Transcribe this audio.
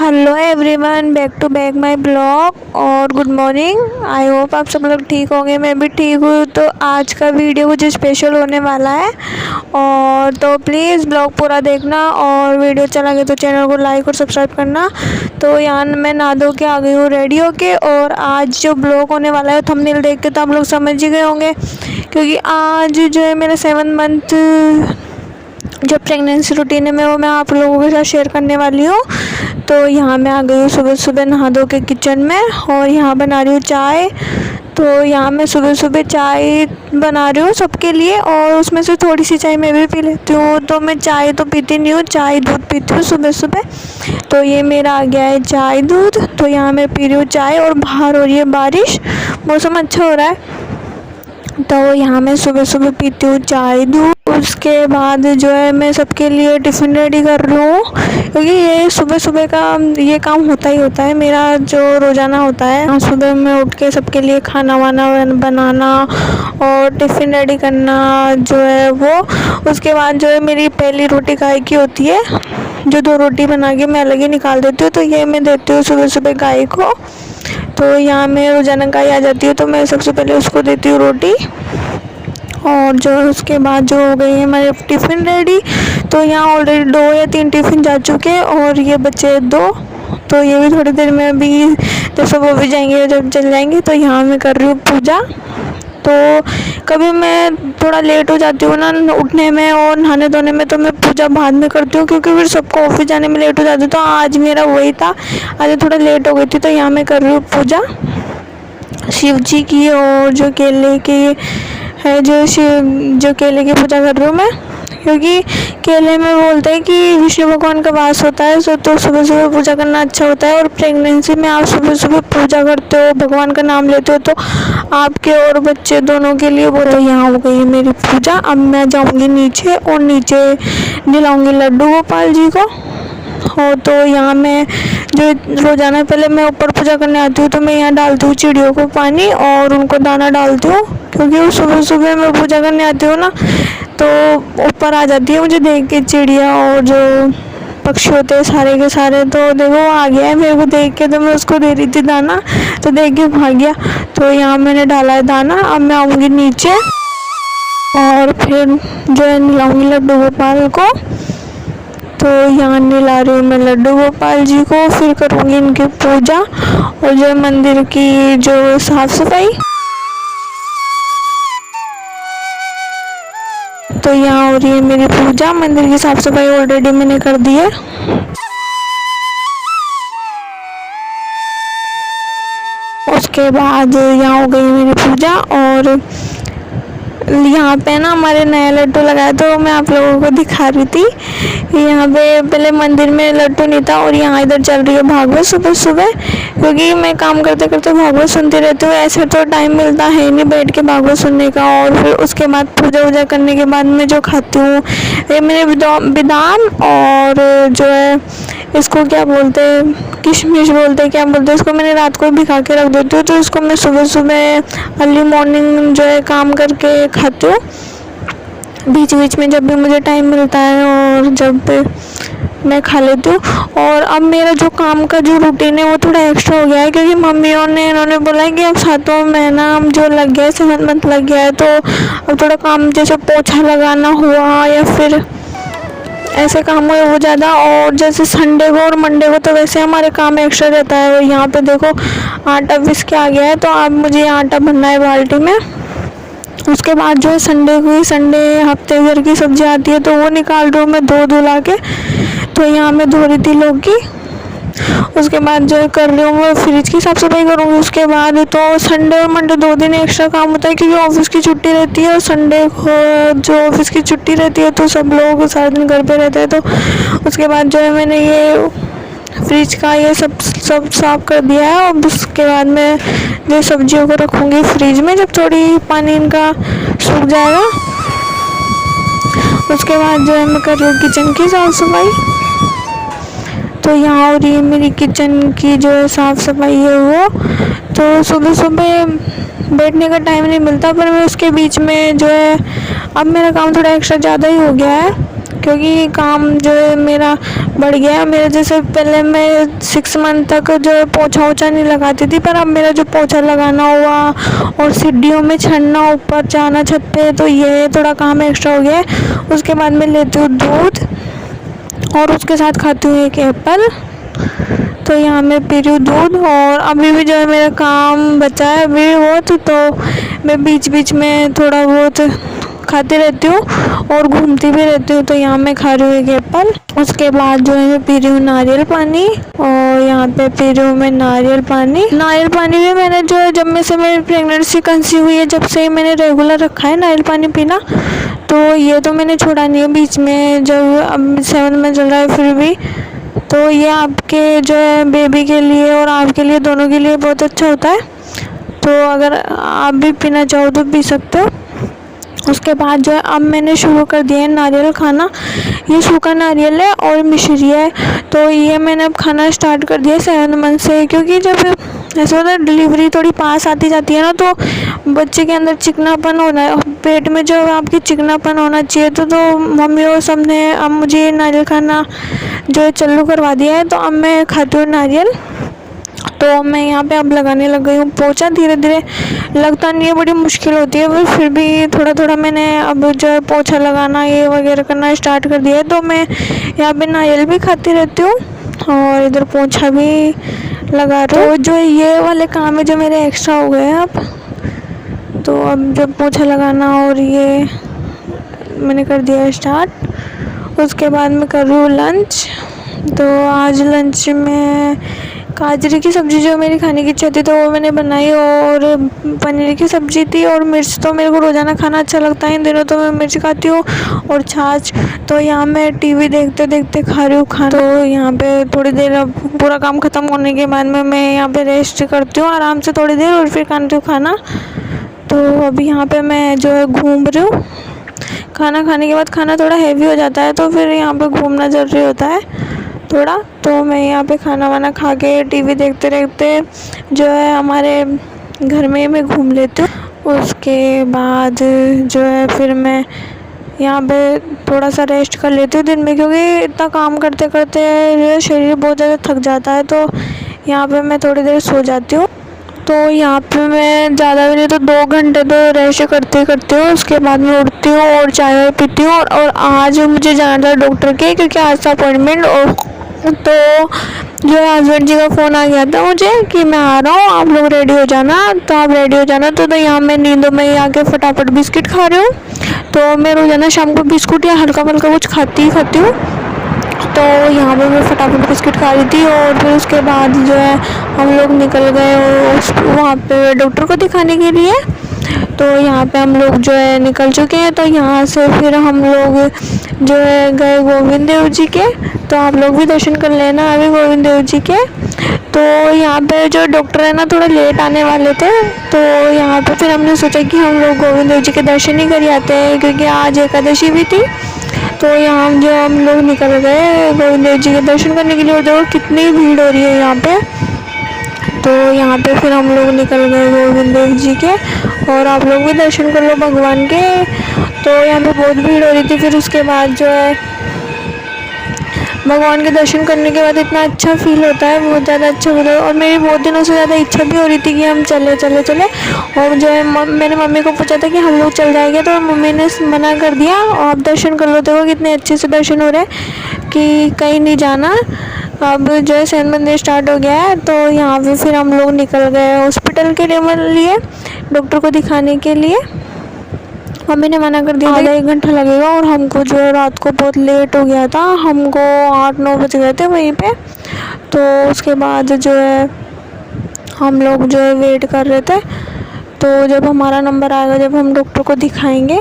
Hello everyone, back to back my blog और good morning. I hope आप सब लोग ठीक होंगे, मैं भी ठीक हूँ। तो आज का वीडियो कुछ स्पेशल होने वाला है और तो प्लीज़ ब्लॉग पूरा देखना और वीडियो अच्छा लगे तो चैनल को लाइक और सब्सक्राइब करना। तो यहाँ मैं नहा धो के आ गई हूँ रेडी होके, और आज जो ब्लॉग होने वाला है थंबनेल देख के तो आप लोग समझ ही गए होंगे, क्योंकि आज जो है मेरा 7 मंथ जो प्रेगनेंसी रूटीन है वो मैं आप लोगों के साथ शेयर करने वाली हूँ। तो यहाँ मैं आ गई हूँ सुबह सुबह नहा धो के किचन में, और यहाँ बना रही हूँ चाय। तो यहाँ मैं सुबह सुबह चाय बना रही हूँ सबके लिए, और उसमें से थोड़ी सी चाय मैं भी पी लेती हूँ। तो मैं चाय तो पीती नहीं हूँ, चाय दूध पीती हूँ सुबह सुबह। तो ये मेरा आ गया है चाय दूध। तो यहाँ मैं पी रही हूँ चाय, और बाहर हो रही है बारिश, मौसम अच्छा हो रहा है। तो यहाँ मैं सुबह सुबह पीती हूँ चाय दूध। उसके बाद जो है मैं सबके लिए टिफ़िन रेडी कर रही हूँ, क्योंकि ये सुबह सुबह का ये काम होता ही होता है मेरा, जो रोज़ाना होता है। हाँ, सुबह में उठ के सबके लिए खाना वाना बनाना और टिफ़िन रेडी करना जो है वो। उसके बाद जो है मेरी पहली रोटी गाय की होती है, जो 2 रोटी बना के मैं अलग ही निकाल देती हूँ। तो ये मैं देती हूँ सुबह सुबह गाय को। तो यहाँ मैं रोज़ाना गाय आ जाती है तो मैं सबसे पहले उसको देती हूँ रोटी, और जो उसके बाद जो हो गई है हमारे टिफ़िन रेडी। तो यहाँ ऑलरेडी 2 या 3 टिफ़िन जा चुके हैं, और ये बचे 2। तो ये भी थोड़ी देर में अभी जब सब वो भी जाएंगे, जब चल जाएंगे। तो यहाँ मैं कर रही हूँ पूजा। तो कभी मैं थोड़ा लेट हो जाती हूँ ना उठने में और नहाने धोने में, तो मैं पूजा बाद में करती हूँ, क्योंकि फिर सबको ऑफिस जाने में लेट हो जाती हूँ। तो आज मेरा वही था, आज थोड़ा लेट हो गई थी। तो यहाँ मैं कर रही हूँ पूजा शिव जी की, और जो केले की है जो केले की पूजा कर रही हूँ मैं, क्योंकि केले में बोलते हैं कि विष्णु भगवान का वास होता है। तो सुबह सुबह पूजा करना अच्छा होता है, और प्रेगनेंसी में आप सुबह सुबह पूजा करते हो, भगवान का नाम लेते हो, तो आपके और बच्चे दोनों के लिए वो। तो यहाँ हो गई है मेरी पूजा। अब मैं जाऊँगी नीचे, और नीचे दिलाऊँगी लड्डू गोपाल जी को। हो तो यहाँ मैं जो रोज़ाना पहले मैं ऊपर पूजा करने आती हूँ, तो मैं यहाँ डालती हूँ चिड़ियों को पानी और उनको दाना डालती हूँ, क्योंकि वो सुबह सुबह मैं पूजा करने आती हूँ ना, तो ऊपर आ जाती है मुझे देख के चिड़िया, और जो पक्षी होते हैं सारे के सारे। तो देखो वो आ गया है मेरे को देख के, तो मैं उसको दे रही थी दाना, तो देख के भाग गया। तो यहाँ मैंने डाला है दाना। अब मैं आऊँगी नीचे, और फिर जो है नहलाऊँगी लड्डू गोपाल को। तो यहाँ नहला रही हूँ मैं लड्डू गोपाल जी को, फिर करूँगी इनकी पूजा, और जो मंदिर की जो साफ़ सफाई। तो यहाँ हो रही है मेरी पूजा, मंदिर की साफ़ सफाई ऑलरेडी मैंने कर दी है। उसके बाद यहाँ हो गई मेरी पूजा, और यहाँ पे ना हमारे नया लड्डू लगाया, तो मैं आप लोगों को दिखा रही थी। यहाँ पे पहले मंदिर में लड्डू नहीं था, और यहाँ इधर चल रही है भागवत सुबह सुबह, क्योंकि मैं काम करते करते भागवत सुनती रहती हूँ। ऐसे तो टाइम मिलता है नहीं बैठ के भागवत सुनने का। और फिर उसके बाद पूजा वूजा करने के बाद मैं जो खाती हूँ, ये मेरे बादाम, और जो है इसको क्या बोलते हैं, किशमिश बोलते हैं, क्या बोलते हैं इसको, मैंने रात को भिगा के रख देती हूँ। तो इसको मैं सुबह सुबह अर्ली मॉर्निंग जो है काम करके खाती हूँ, बीच बीच में जब भी मुझे टाइम मिलता है, और जब मैं खा लेती हूँ। और अब मेरा जो काम का जो रूटीन है वो थोड़ा एक्स्ट्रा हो गया है, क्योंकि मम्मियों ने इन्होंने बोला है कि अब 7वां महीना जो लग गया है, 7 मंथ लग गया है, तो अब थोड़ा काम जैसे पोछा लगाना हुआ या फिर ऐसे काम हुए वो ज़्यादा। और जैसे संडे को और मंडे को तो वैसे हमारे काम एक्स्ट्रा रहता है। और यहाँ पे देखो आटा पिस के आ गया है, तो अब मुझे आटा भरना है बाल्टी में। उसके बाद जो है संडे हफ्ते भर की सब्जी आती है, तो वो निकाल रही हूँ मैं धुला के। तो यहाँ मैं धो रही थी लौकी। उसके बाद जो है कर रही हूँ मैं फ्रिज की साफ़ सफाई करूँगी। उसके बाद तो संडे और मंडे 2 दिन एक्स्ट्रा काम होता है, क्योंकि ऑफिस की छुट्टी रहती है, और संडे को जो ऑफिस की छुट्टी रहती है तो सब लोग सारा दिन घर पे रहते हैं। तो उसके बाद जो है मैंने ये फ्रिज का ये सब साफ़ कर दिया है। और उसके बाद मैं जो सब्जियों को रखूँगी फ्रिज में, जब थोड़ी पानी इनका सूख जाएगा। उसके बाद जो है मैं कर रही हूँ किचन की साफ़ सफाई। तो यहाँ हो रही है मेरी किचन की जो साफ़ सफाई है वो। तो सुबह सुबह बैठने का टाइम नहीं मिलता, पर मैं उसके बीच में जो है अब मेरा काम थोड़ा एक्स्ट्रा ज़्यादा ही हो गया है, क्योंकि काम जो है मेरा बढ़ गया है। मेरा जैसे पहले मैं 6 मंथ तक जो है पोछा ओछा नहीं लगाती थी, पर अब मेरा जो पोछा लगाना हुआ और सीढ़ियों में चढ़ना, ऊपर जाना छत पे, तो ये थोड़ा काम एक्स्ट्रा हो गया है। उसके बाद मैं लेती हूँ दूध और उसके साथ खाती हूँ एक एप्पल। तो यहाँ मैं पी रही हूँ दूध, और अभी भी जो है मेरा काम बचा है अभी बहुत, तो मैं बीच बीच में थोड़ा बहुत खाती रहती हूँ और घूमती भी रहती हूँ। तो यहाँ मैं खा रही हूँ एक एप्पल। उसके बाद जो है मैं पी रही हूँ नारियल पानी, और यहाँ पे पी रही हूँ मैं नारियल पानी। नारियल पानी भी मैंने जो है जब में से मेरी प्रेगनेंसी कंसीव हुई है, जब से मैंने रेगुलर रखा है नारियल पानी पीना। तो ये तो मैंने छोड़ा नहीं है बीच में, जब अब 7 में चल रहा है फिर भी। तो ये आपके जो है बेबी के लिए और आपके लिए, दोनों के लिए बहुत अच्छा होता है। तो अगर आप भी पीना चाहो तो पी सकते हो। उसके बाद जो है अब मैंने शुरू कर दिया है नारियल खाना। ये सूखा नारियल है और मिश्री है, तो ये मैंने अब खाना स्टार्ट कर दिया 7 मंथ से। क्योंकि जब ऐसा होता है डिलीवरी थोड़ी पास आती जाती है ना, तो बच्चे के अंदर चिकनापन होना है, पेट में जो आपकी चिकनापन होना चाहिए। तो मम्मी और सब ने अब मुझे नारियल खाना जो है चालू करवा दिया है। तो अब मैं खाती हूँ नारियल। तो मैं यहाँ पे अब लगाने लग गई हूँ पोछा। धीरे धीरे लगता नहीं है, बड़ी मुश्किल होती है, पर फिर भी थोड़ा थोड़ा मैंने अब जो है पोछा लगाना ये वगैरह करना स्टार्ट कर दिया है। तो मैं यहाँ पे नारियल भी खाती रहती हूँ और इधर पोछा भी लगा रही हूँ। तो जो ये वाले काम है जो मेरे एक्स्ट्रा हो गए हैं अब। तो अब जो पोछा लगाना और ये मैंने कर दिया स्टार्ट। उसके बाद मैं कर रही हूँ लंच। तो आज लंच में गाजर की सब्ज़ी जो मेरी खाने की इच्छा थी तो वो मैंने बनाई, और पनीर की सब्ज़ी थी, और मिर्च तो मेरे को रोज़ाना खाना अच्छा लगता है। इन दिनों तो मैं मिर्च खाती हूँ और छाछ। तो यहाँ मैं टीवी देखते देखते खा रही हूँ खाना। तो यहाँ पे थोड़ी देर अब पूरा काम ख़त्म होने के बाद में मैं यहाँ पे रेस्ट करती हूँ आराम से थोड़ी देर, और फिर खाती हूँ खाना। तो अभी यहाँ पर मैं जो है घूम रही हूँ। खाना खाने के बाद खाना थोड़ा हैवी हो जाता है, तो फिर यहाँ पर घूमना ज़रूरी होता है थोड़ा। तो मैं यहाँ पे खाना वाना खा के टीवी देखते देखते जो है हमारे घर में मैं घूम लेती हूँ। उसके बाद जो है फिर मैं यहाँ पे थोड़ा सा रेस्ट कर लेती हूँ दिन में, क्योंकि इतना काम करते करते जो है शरीर बहुत ज़्यादा थक जाता है। तो यहाँ पे मैं थोड़ी देर सो जाती हूँ। तो यहाँ पे मैं ज़्यादा भी नहीं तो 2 घंटे तो रेस्ट करते करती हूँ। उसके बाद मैं उठती हूँ और चाय वाय पीती हूँ। और आज मुझे जाना था डॉक्टर के, क्योंकि आज था अपॉइंटमेंट। और तो जो है हस्बैंड जी का फ़ोन आ गया था मुझे कि मैं आ रहा हूँ, आप लोग रेडी हो जाना। तो आप रेडी हो जाना। तो यहाँ मैं नींदों में ही आके फटाफट बिस्किट खा रही हूँ। तो मैं रोज़ाना शाम को बिस्कुट या हल्का फुल्का कुछ खाती हूँ। तो यहाँ पे मैं फटाफट बिस्किट खा रही थी, और फिर उसके बाद जो है हम लोग निकल गए वहाँ पे डॉक्टर को दिखाने के लिए। तो यहाँ पे हम लोग जो है निकल चुके हैं। तो यहाँ से फिर हम लोग जो है गए गोविंद देव जी के। तो आप लोग भी दर्शन कर लेना अभी गोविंद देव जी के। तो यहाँ पे जो डॉक्टर है ना थोड़ा लेट आने वाले थे, तो यहाँ पे फिर हमने सोचा कि हम लोग गोविंद देव जी के दर्शन ही कर आते हैं, क्योंकि आज एकादशी भी थी। तो यहाँ हम लोग निकल गए गोविंद देव जी के दर्शन करने के लिए। और देखो कितनी भीड़ हो रही है यहाँ पे। तो यहाँ पे फिर हम लोग निकल गए गोविंद देव जी के, और आप लोग भी दर्शन कर लो भगवान के। तो यहाँ पे बहुत भीड़ हो रही थी। फिर उसके बाद जो है भगवान के दर्शन करने के बाद इतना अच्छा फील होता है, बहुत ज़्यादा अच्छा फील होता है। और मेरी बहुत दिनों से ज़्यादा इच्छा भी हो रही थी कि हम चले चले चले। और जो है मैंने मम्मी को पूछा था कि हम लोग चल जाएंगे, तो मम्मी ने मना कर दिया। और आप दर्शन कर लो, देखो कितने अच्छे से दर्शन हो रहे हैं कि कहीं नहीं जाना। अब जो है 7 मंदिर स्टार्ट हो गया है। तो यहाँ पे फिर हम लोग निकल गए हॉस्पिटल के लिए डॉक्टर को दिखाने के लिए। मम्मी ने मना कर दिया, आधा 1 घंटा लगेगा। और हमको जो है रात को बहुत लेट हो गया था, हमको 8-9 बज गए थे वहीं पे। तो उसके बाद जो है हम लोग जो है वेट कर रहे थे। तो जब हमारा नंबर आएगा, जब हम डॉक्टर को दिखाएंगे,